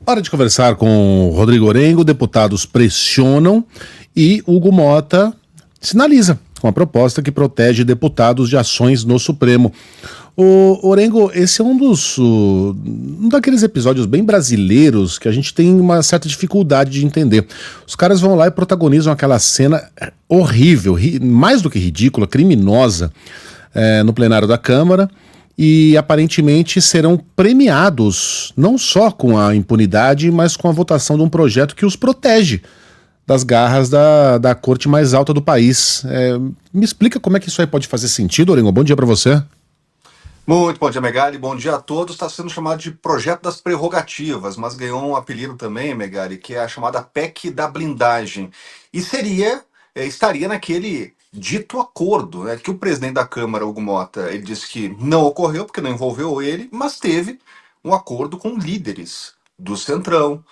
Hora de conversar com Rodrigo Orengo. Deputados pressionam e Hugo Motta sinaliza com a proposta que protege deputados de ações no Supremo. O Orengo, esse é um daqueles episódios bem brasileiros que a gente tem uma certa dificuldade de entender. Os caras vão lá e protagonizam aquela cena horrível, mais do que ridícula, criminosa, no plenário da Câmara, e aparentemente serão premiados não só com a impunidade, mas com a votação de um projeto que os protege das garras da corte mais alta do país. Me explica como é que isso aí pode fazer sentido, Orengo. Bom dia para você. Muito bom dia, Megali. Bom dia a todos. Está sendo chamado de Projeto das Prerrogativas, mas ganhou um apelido também, Megali, que é a chamada PEC da blindagem. E estaria naquele dito acordo, né, que o presidente da Câmara, Hugo Motta, ele disse que não ocorreu porque não envolveu ele, mas teve um acordo com líderes do Centrão,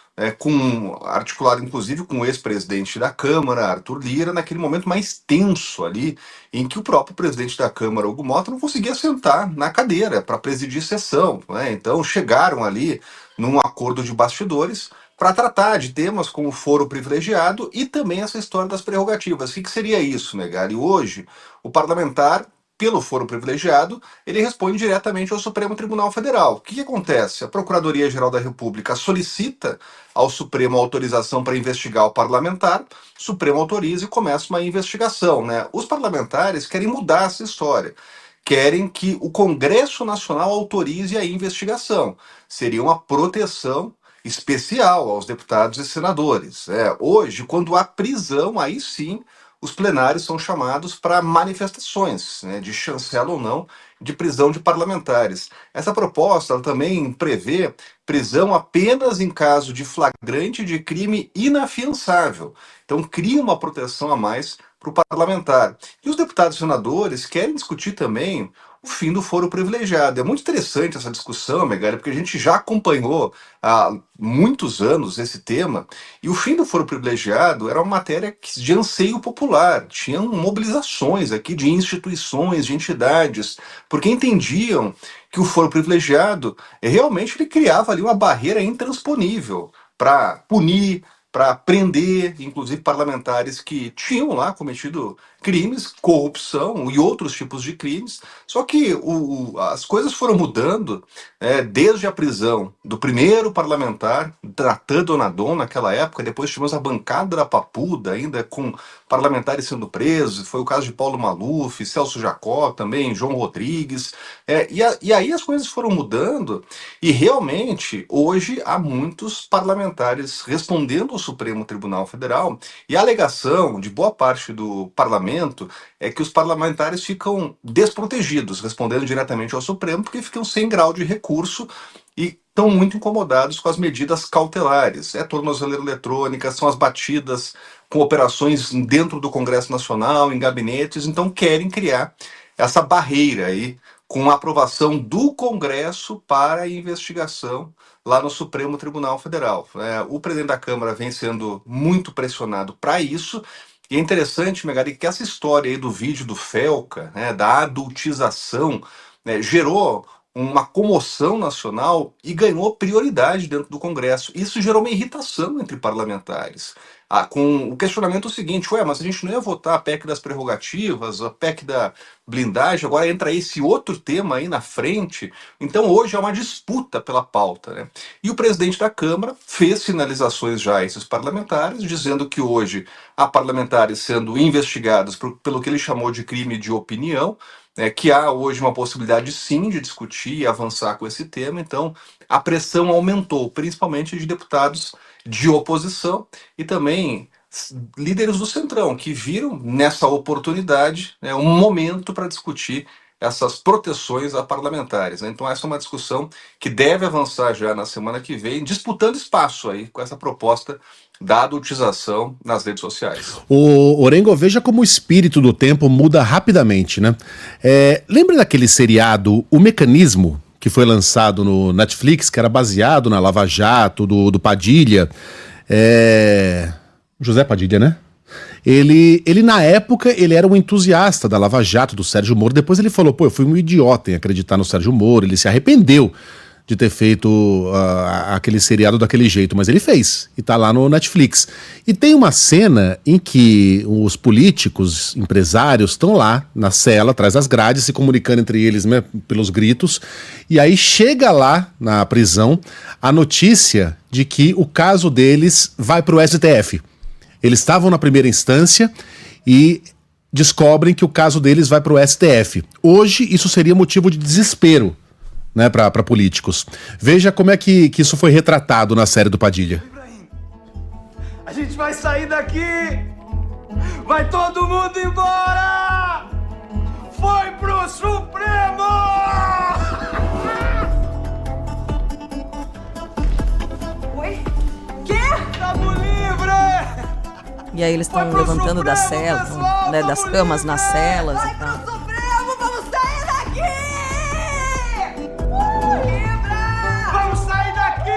articulado inclusive com o ex-presidente da Câmara, Arthur Lira, naquele momento mais tenso ali, em que o próprio presidente da Câmara, Hugo Motta, não conseguia sentar na cadeira para presidir sessão, né? Então chegaram ali num acordo de bastidores para tratar de temas como foro privilegiado e também essa história das prerrogativas. O que seria isso, Megali? Hoje, o parlamentar, pelo foro privilegiado, ele responde diretamente ao Supremo Tribunal Federal. O que acontece? A Procuradoria-Geral da República solicita ao Supremo autorização para investigar o parlamentar, o Supremo autoriza e começa uma investigação, né? Os parlamentares querem mudar essa história. Querem que o Congresso Nacional autorize a investigação. Seria uma proteção especial aos deputados e senadores. Hoje, quando há prisão, aí sim os plenários são chamados para manifestações, né, de chancela ou não de prisão de parlamentares. Essa proposta ela também prevê prisão apenas em caso de flagrante de crime inafiançável. Então cria uma proteção a mais para o parlamentar. E os deputados e senadores querem discutir também o fim do foro privilegiado. É muito interessante essa discussão, Megali, porque a gente já acompanhou há muitos anos esse tema, e o fim do foro privilegiado era uma matéria de anseio popular. Tinham mobilizações aqui de instituições, de entidades, porque entendiam que o foro privilegiado realmente ele criava ali uma barreira intransponível para punir, para prender, inclusive parlamentares que tinham lá cometido crimes, corrupção e outros tipos de crimes. Só que as coisas foram mudando, desde a prisão do primeiro parlamentar, Natan Donadon, naquela época. Depois tivemos a bancada da Papuda, ainda com parlamentares sendo presos. Foi o caso de Paulo Maluf, Celso Jacó também, João Rodrigues. E aí as coisas foram mudando e realmente hoje há muitos parlamentares respondendo ao Supremo Tribunal Federal, e a alegação de boa parte do parlamento é que os parlamentares ficam desprotegidos, respondendo diretamente ao Supremo, porque ficam sem grau de recurso e estão muito incomodados com as medidas cautelares. É tornozeleira eletrônica, são as batidas com operações dentro do Congresso Nacional, em gabinetes, então querem criar essa barreira aí com a aprovação do Congresso para a investigação lá no Supremo Tribunal Federal. O presidente da Câmara vem sendo muito pressionado para isso. E é interessante, Megali, que essa história aí do vídeo do Felca, né, da adultização, né, gerou uma comoção nacional e ganhou prioridade dentro do Congresso. Isso gerou uma irritação entre parlamentares. Com o questionamento seguinte: mas a gente não ia votar a PEC das prerrogativas, a PEC da blindagem, agora entra esse outro tema aí na frente. Então hoje é uma disputa pela pauta, né? E o presidente da Câmara fez sinalizações já a esses parlamentares, dizendo que hoje há parlamentares sendo investigados pelo que ele chamou de crime de opinião, que há hoje uma possibilidade sim de discutir e avançar com esse tema. Então a pressão aumentou, principalmente de deputados de oposição e também líderes do Centrão, que viram nessa oportunidade um momento para discutir essas proteções a parlamentares, né? Então essa é uma discussão que deve avançar já na semana que vem, disputando espaço aí com essa proposta da adultização nas redes sociais. O Orengo, veja como o espírito do tempo muda rapidamente, né? Lembra daquele seriado O Mecanismo, que foi lançado no Netflix, que era baseado na Lava Jato, do Padilha? José Padilha, né? Ele na época, ele era um entusiasta da Lava Jato, do Sérgio Moro. Depois ele falou, eu fui um idiota em acreditar no Sérgio Moro. Ele se arrependeu de ter feito aquele seriado daquele jeito, mas ele fez, e tá lá no Netflix. E tem uma cena em que os políticos, empresários, estão lá na cela, atrás das grades, se comunicando entre eles, né, pelos gritos, e aí chega lá na prisão a notícia de que o caso deles vai pro STF. Eles estavam na primeira instância e descobrem que o caso deles vai pro STF. Hoje isso seria motivo de desespero, né, para políticos. Veja como é que isso foi retratado na série do Padilha. A gente vai sair daqui! Vai todo mundo embora! Foi pro Supremo! Oi? Quê? Tamo livre! E aí eles estão levantando da cela, pessoal, né, das camas nas celas Vai e pro tal. Supremo! Vamos sair daqui! Libra! Vamos sair daqui!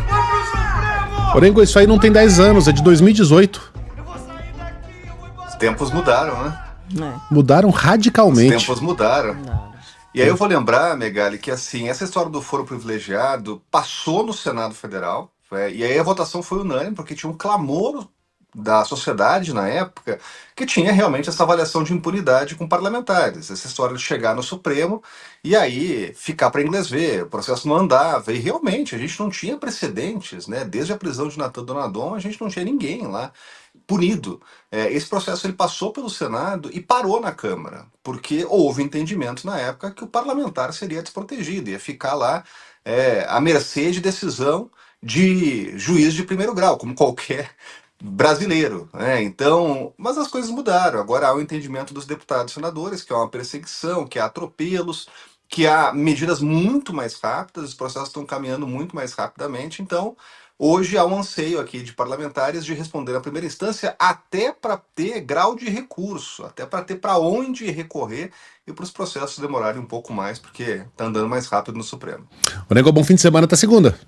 Vai pro Supremo! Orengo, isso aí não tem 10 anos, é de 2018. Eu vou sair daqui, eu vou embora! Os tempos mudaram, né? Mudaram Os radicalmente. tempos mudaram. E aí eu vou lembrar, Megali, que assim, essa história do foro privilegiado passou no Senado Federal, e aí a votação foi unânime, porque tinha um clamor da sociedade na época que tinha realmente essa avaliação de impunidade com parlamentares. Essa história de chegar no Supremo e aí ficar para inglês ver, o processo não andava. E realmente a gente não tinha precedentes, né? Desde a prisão de Natan Donadon, a gente não tinha ninguém lá punido. Esse processo ele passou pelo Senado e parou na Câmara, porque houve entendimento na época que o parlamentar seria desprotegido, ia ficar lá à mercê de decisão de juiz de primeiro grau, como qualquer brasileiro, né? Então, mas as coisas mudaram. Agora há o entendimento dos deputados e senadores que há uma perseguição, que há atropelos, que há medidas muito mais rápidas, os processos estão caminhando muito mais rapidamente. Então, hoje há um anseio aqui de parlamentares de responder na primeira instância, até para ter grau de recurso, até para ter para onde recorrer e para os processos demorarem um pouco mais, porque está andando mais rápido no Supremo. Orengo, bom fim de semana, até segunda.